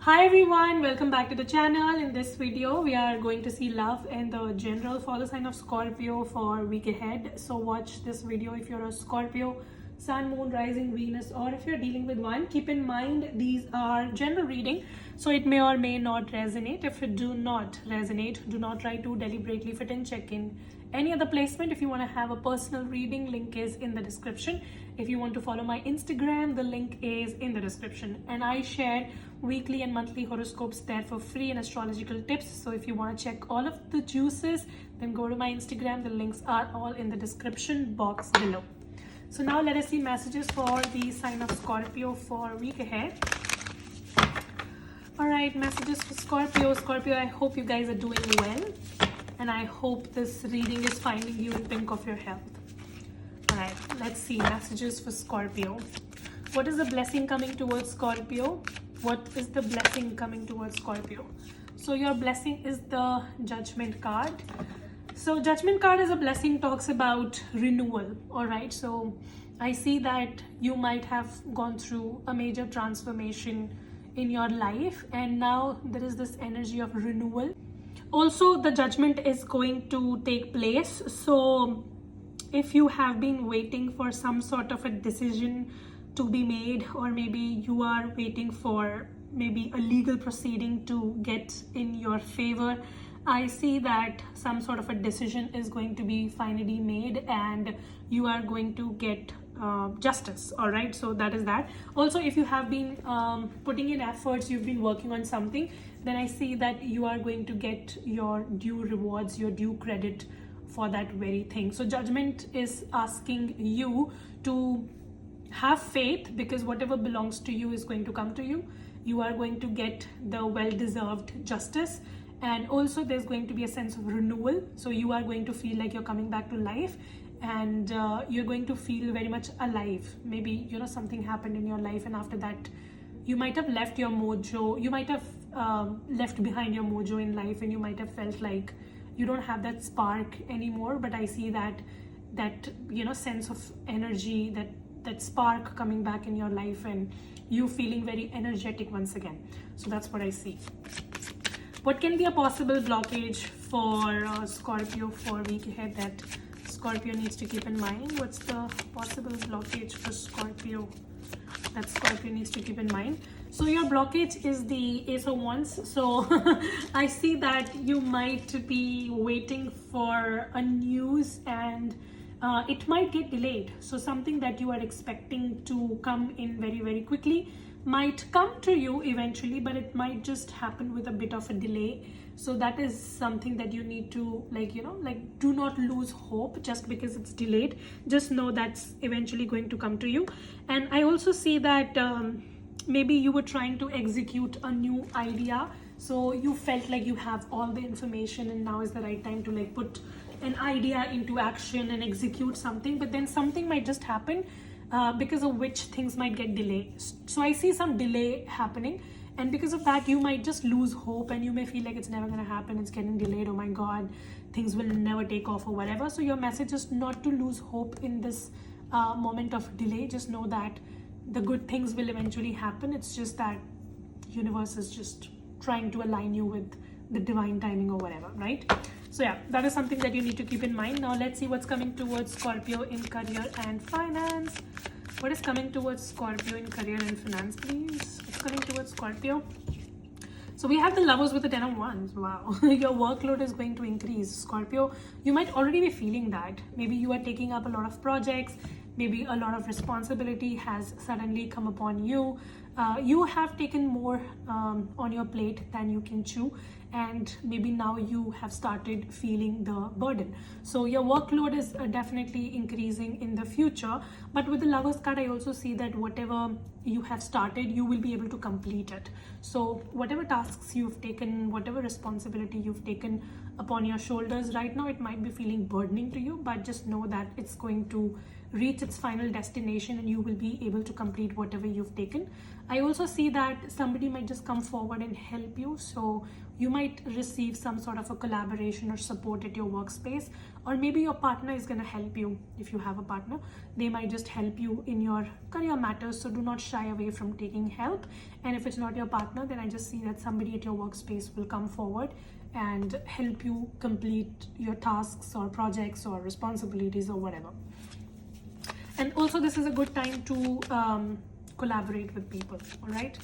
Hi everyone, welcome back to the channel. In this video we are going to see love and the general for the sign of Scorpio for week ahead. So watch this video if you're a Scorpio, Sun, Moon, Rising, Venus, or if you're dealing with one. Keep in mind these are general reading, so it may or may not resonate. If it do not resonate, do not try to deliberately fit in. Check in any other placement. If you want to have a personal reading, link is in the description. If you want to follow my Instagram, the link is in the description. And I share weekly and monthly horoscopes there for free and astrological tips. So if you want to check all of the juices, then go to my Instagram. The links are all in the description box below. So now let us see messages for the sign of Scorpio for week ahead. All right, messages for Scorpio. Scorpio, I hope you guys are doing well. And I hope this reading is finding you in pink of your health. All right, let's see messages for Scorpio. What is the blessing coming towards Scorpio? What is the blessing coming towards Scorpio? So your blessing is the Judgment card. So Judgment card as a blessing talks about renewal. All right, so I see that you might have gone through a major transformation in your life, and now there is this energy of renewal. Also, the judgment is going to take place. So if you have been waiting for some sort of a decision to be made, or maybe you are waiting for maybe a legal proceeding to get in your favor, I see that some sort of a decision is going to be finally made and you are going to get justice. All right, so that is that. Also, if you have been putting in efforts, you've been working on something, then I see that you are going to get your due rewards, your due credit for that very thing. So judgment is asking you to have faith, because whatever belongs to you is going to come to you. You are going to get the well-deserved justice, and also there's going to be a sense of renewal. So you are going to feel like you're coming back to life, and you're going to feel very much alive. Maybe something happened in your life, and after that you might have left your mojo, you might have left behind your mojo in life, and you might have felt like you don't have that spark anymore. But I see that sense of energy, that spark coming back in your life, and you feeling very energetic once again. So that's what I see. What can be a possible blockage for Scorpio for week ahead that Scorpio needs to keep in mind? What's the possible blockage for Scorpio that Scorpio needs to keep in mind? So your blockage is the Ace of Wands. So I see that you might be waiting for a news, and it might get delayed. So something that you are expecting to come in very, very quickly might come to you eventually, but it might just happen with a bit of a delay. So that is something that you need to do not lose hope just because it's delayed. Just know that's eventually going to come to you. And I also see that maybe you were trying to execute a new idea, so you felt like you have all the information and now is the right time to put an idea into action and execute something, but then something might just happen because of which things might get delayed. So I see some delay happening, and because of that you might just lose hope, and you may feel like it's never going to happen, it's getting delayed, oh my god, things will never take off or whatever. So your message is not to lose hope in this moment of delay. Just know that the good things will eventually happen. It's just that universe is just trying to align you with the divine timing or whatever, right? So yeah, that is something that you need to keep in mind. Now let's see what's coming towards Scorpio in career and finance. What is coming towards Scorpio in career and finance, please? What's coming towards Scorpio? So we have the Lovers with the 10 of Wands. Wow. Your workload is going to increase, Scorpio. You might already be feeling that. Maybe you are taking up a lot of projects. Maybe a lot of responsibility has suddenly come upon you. You have taken more on your plate than you can chew, and maybe now you have started feeling the burden. So your workload is definitely increasing in the future. But with the Lovers card, I also see that whatever you have started, you will be able to complete it. So whatever tasks you've taken, whatever responsibility you've taken upon your shoulders right now, it might be feeling burdening to you, but just know that it's going to reach its final destination and you will be able to complete whatever you've taken. I also see that somebody might just come forward and help you. So you might might receive some sort of a collaboration or support at your workspace, or maybe your partner is going to help you. If you have a partner, they might just help you in your career matters. So do not shy away from taking help. And if it's not your partner, then I just see that somebody at your workspace will come forward and help you complete your tasks or projects or responsibilities or whatever. And also this is a good time to collaborate with people. All right,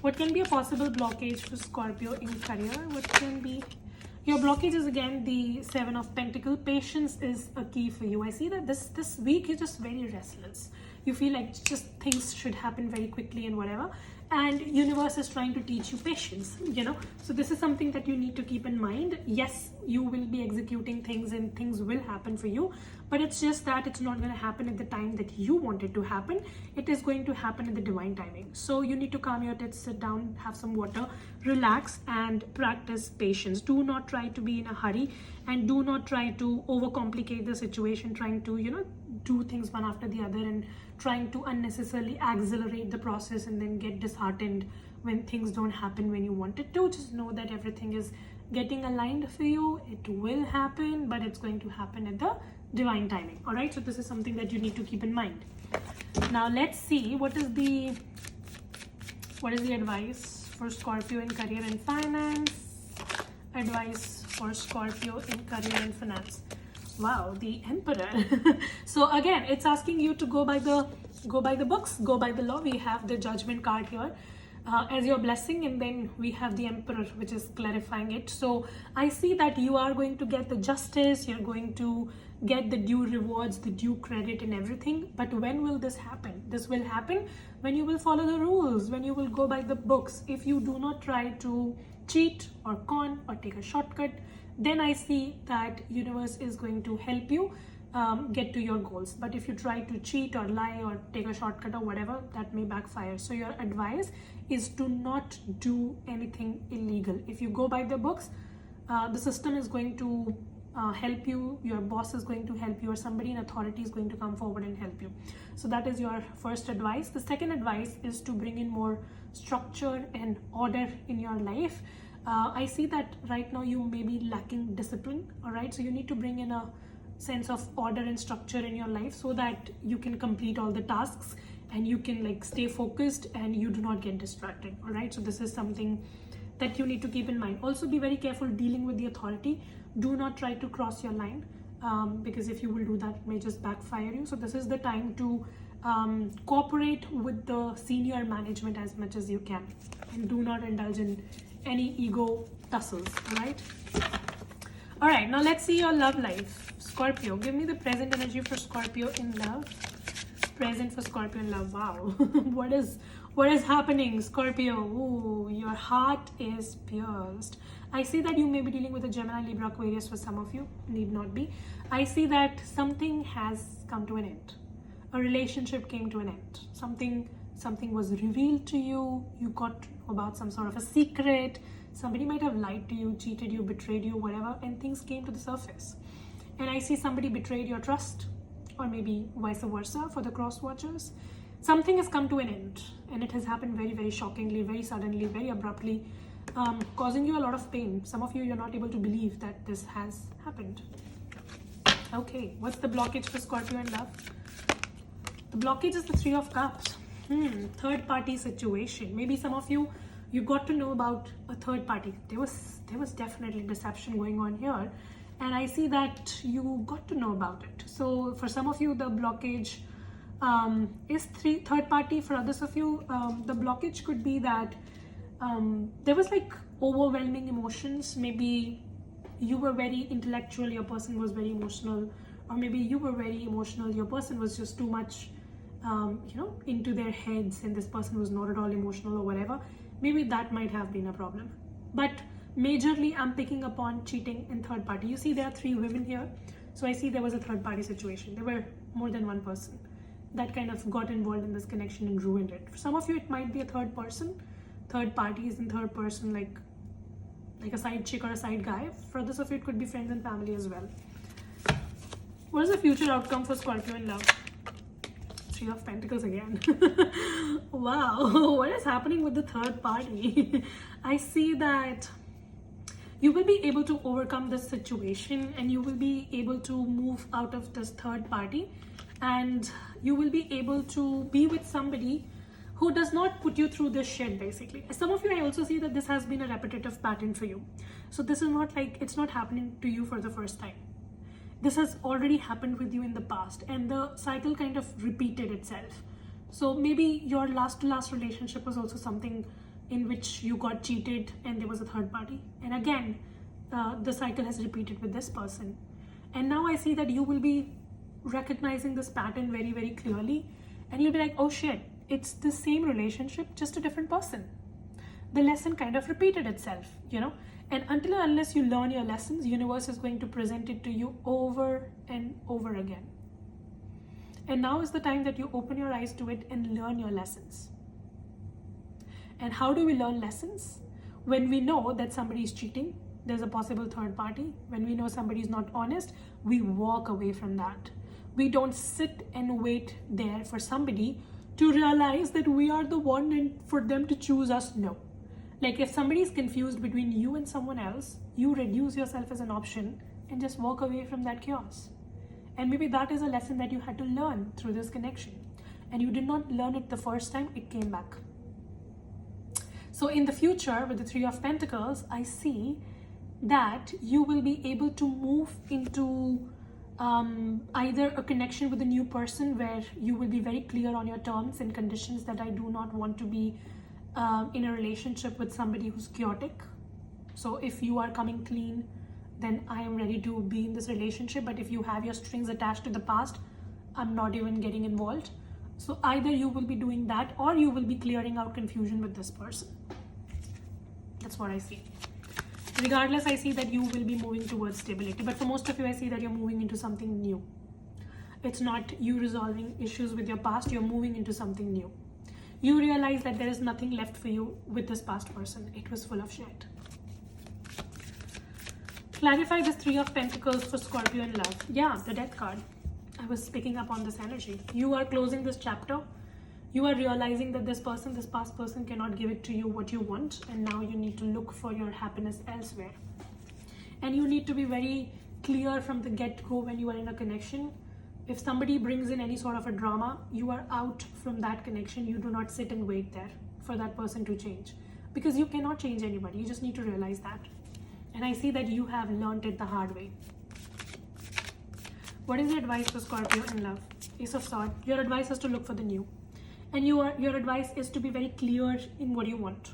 what can be a possible blockage for Scorpio in career? What can be your blockage? Is again the 7 of Pentacles. Patience is a key for you. I see that this week you're just very restless. You feel like just things should happen very quickly and whatever, and universe is trying to teach you patience, you know. So this is something that you need to keep in mind. Yes, you will be executing things and things will happen for you, but it's just that it's not going to happen at the time that you want it to happen. It is going to happen in the divine timing. So you need to calm your tits, sit down, have some water, relax, and practice patience. Do not try to be in a hurry, and do not try to overcomplicate the situation, trying to, you know, do things one after the other and trying to unnecessarily accelerate the process and then get disheartened when things don't happen when you want it to. Just know that everything is getting aligned for you. It will happen, but it's going to happen at the divine timing. All right, so this is something that you need to keep in mind. Now let's see what is the advice for Scorpio in career and finance. Advice for Scorpio in career and finance. Wow, the Emperor. So again, it's asking you to go by the books, go by the law. We have the Judgment card here as your blessing, and then we have the Emperor, which is clarifying it. So I see that you are going to get the justice, you're going to get the due rewards, the due credit and everything. But when will this happen? This will happen when you will follow the rules, when you will go by the books. If you do not try to cheat or con or take a shortcut, then I see that universe is going to help you get to your goals. But if you try to cheat or lie or take a shortcut or whatever, that may backfire. So your advice is to not do anything illegal. If you go by the books, the system is going to help you, your boss is going to help you, or somebody in authority is going to come forward and help you. So that is your first advice. The second advice is to bring in more structure and order in your life. I see that right now you may be lacking discipline. All right, so you need to bring in a sense of order and structure in your life so that you can complete all the tasks and you can like stay focused and you do not get distracted. All right, so this is something that you need to keep in mind. Also be very careful dealing with the authority. Do not try to cross your line because if you will do that, it may just backfire you. So this is the time to cooperate with the senior management as much as you can, and do not indulge in any ego tussles. All right, now let's see your love life. Scorpio, give me the present energy for Scorpio in love. Present for Scorpio in love. Wow. what is happening, Scorpio? Ooh, your heart is pierced. I see that you may be dealing with a Gemini, Libra, Aquarius for some of you. Need not be. I see that something has come to an end. A relationship came to an end. Something was revealed to you. You got to know about some sort of a secret. Somebody might have lied to you, cheated you, betrayed you, whatever, and things came to the surface. And I see somebody betrayed your trust, or maybe vice versa for the cross watchers. Something has come to an end, and it has happened very, very shockingly, very suddenly, very abruptly, causing you a lot of pain. Some of you, you're not able to believe that this has happened. Okay, what's the blockage for Scorpio in love? The blockage is the 3 of Cups. Third party situation. Maybe some of you got to know about a third party. There was definitely deception going on here, and I see that you got to know about it. So for some of you, the blockage is third party. For others of you, the blockage could be that there was like overwhelming emotions. Maybe you were very intellectual, your person was very emotional, or maybe you were very emotional, your person was just too much into their heads, and this person was not at all emotional or whatever. Maybe that might have been a problem. But majorly, I'm picking upon cheating in third party. You see, there are 3 women here. So I see there was a third party situation. There were more than one person that kind of got involved in this connection and ruined it. For some of you, it might be a third person. Third parties and third person, like a side chick or a side guy. For others of you, it could be friends and family as well. What is the future outcome for Scorpio in love? 3 of Pentacles again. Wow, what is happening with the third party? I see that You will be able to overcome this situation, and you will be able to move out of this third party, and you will be able to be with somebody who does not put you through this shit, basically. Some of you, I also see that this has been a repetitive pattern for you. So this is not like, it's not happening to you for the first time. This has already happened with you in the past, and the cycle kind of repeated itself. So maybe your last to last relationship was also something in which you got cheated and there was a third party. And again, the cycle has repeated with this person. And now I see that you will be recognizing this pattern very, very clearly. And you'll be like, oh shit, it's the same relationship, just a different person. The lesson kind of repeated itself, you know? And until and unless you learn your lessons, universe is going to present it to you over and over again. And now is the time that you open your eyes to it and learn your lessons. And how do we learn lessons? When we know that somebody is cheating, there's a possible third party. When we know somebody is not honest, we walk away from that. We don't sit and wait there for somebody to realize that we are the one and for them to choose us. No. Like if somebody is confused between you and someone else, you reduce yourself as an option and just walk away from that chaos. And maybe that is a lesson that you had to learn through this connection. And you did not learn it the first time, it came back. So in the future, with the Three of Pentacles, I see that you will be able to move into either a connection with a new person where you will be very clear on your terms and conditions that I do not want to be in a relationship with somebody who's chaotic. So if you are coming clean, then I am ready to be in this relationship. But if you have your strings attached to the past, I'm not even getting involved. So either you will be doing that or you will be clearing out confusion with this person. That's what I see. Regardless, I see that you will be moving towards stability. But for most of you, I see that you're moving into something new. It's not you resolving issues with your past, you're moving into something new. You realize that there is nothing left for you with this past person. It was full of shit. Clarify this Three of Pentacles for Scorpio in love. Yeah, the Death card. I was picking up on this energy. You are closing this chapter. You are realizing that this person, this past person cannot give it to you what you want. And now you need to look for your happiness elsewhere. And you need to be very clear from the get-go when you are in a connection. If somebody brings in any sort of a drama, you are out from that connection. You do not sit and wait there for that person to change. Because you cannot change anybody. You just need to realize that. And I see that you have learned it the hard way. What is the advice for Scorpio in love? Ace of Swords. Your advice is to look for the new. And your advice is to be very clear in what you want.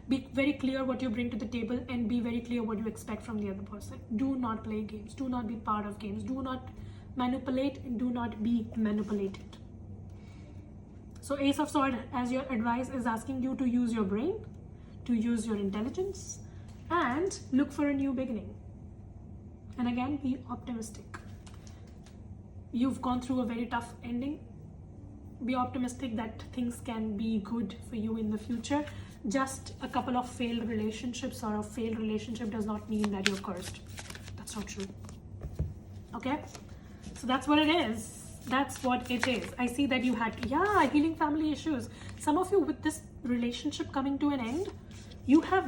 Be very clear what you bring to the table and be very clear what you expect from the other person. Do not play games. Do not be part of games. Do not manipulate and do not be manipulated. So Ace of Swords, as your advice, is asking you to use your brain, to use your intelligence, and look for a new beginning. And again, be optimistic. You've gone through a very tough ending. Be optimistic that things can be good for you in the future. Just a couple of failed relationships or a failed relationship does not mean that you're cursed. That's not true. Okay? So that's what it is. That's what it is. I see that you had, healing family issues. Some of you, with this relationship coming to an end, you have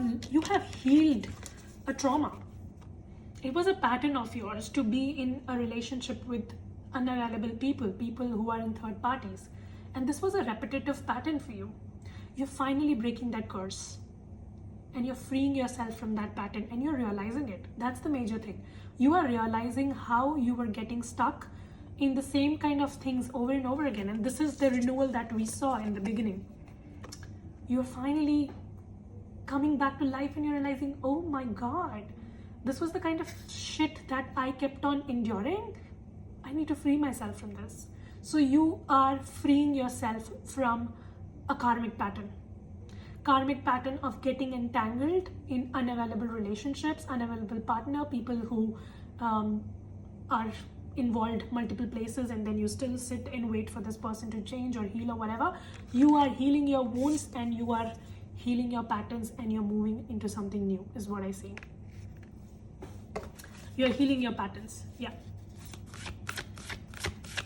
healed a trauma. It was a pattern of yours to be in a relationship with unavailable people who are in third parties. And this was a repetitive pattern for you. You're finally breaking that curse. And you're freeing yourself from that pattern and you're realizing it. That's the major thing. You are realizing how you were getting stuck in the same kind of things over and over again. And this is the renewal that we saw in the beginning. You're finally coming back to life and you're realizing, oh my God, this was the kind of shit that I kept on enduring. I need to free myself from this. So you are freeing yourself from a karmic pattern. Karmic pattern of getting entangled in unavailable relationships, unavailable partner, people who are involved multiple places and then you still sit and wait for this person to change or heal or whatever. You are healing your wounds and you are healing your patterns and you're moving into something new is what I see. You're healing your patterns. Yeah.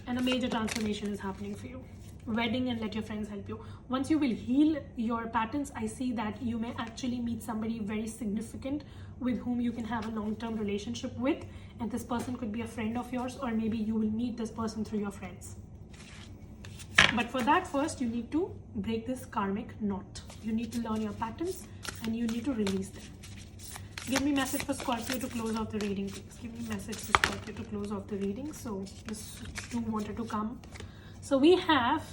And a major transformation is happening for you. wedding and let your friends help you. Once you will heal your patterns, I see that you may actually meet somebody very significant with whom you can have a long-term relationship with, and this person could be a friend of yours, or maybe you will meet this person through your friends. But for that, first you need to break this karmic knot. You need to learn your patterns and you need to release them. Give me message for Scorpio to close off the reading, please. Give me message for Scorpio to close off the reading. So this two wanted to come. So we have,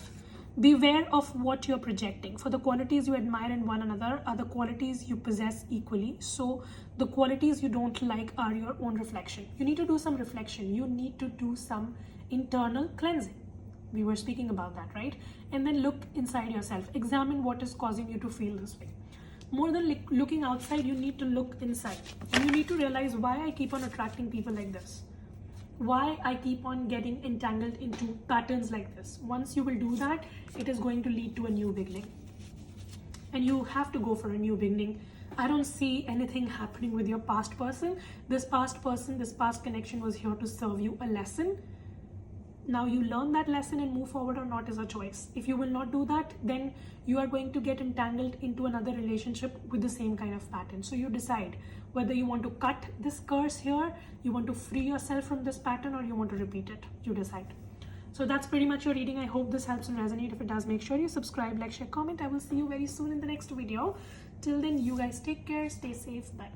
beware of what you're projecting. For the qualities you admire in one another are the qualities you possess equally. So the qualities you don't like are your own reflection. You need to do some reflection. You need to do some internal cleansing. We were speaking about that, right? And then look inside yourself. Examine what is causing you to feel this way. More than looking outside, you need to look inside. And you need to realize why I keep on attracting people like this. Why I keep on getting entangled into patterns like this. Once you will do that, it is going to lead to a new beginning. And you have to go for a new beginning. I don't see anything happening with your past person. This past connection was here to serve you a lesson. Now you learn that lesson and move forward or not is a choice. If you will not do that, then you are going to get entangled into another relationship with the same kind of pattern. So you decide whether you want to cut this curse here, you want to free yourself from this pattern, or you want to repeat it. You decide. So that's pretty much your reading. I hope this helps and resonates. If it does, make sure you subscribe, like, share, comment. I will see you very soon in the next video. Till then, you guys take care, stay safe, bye.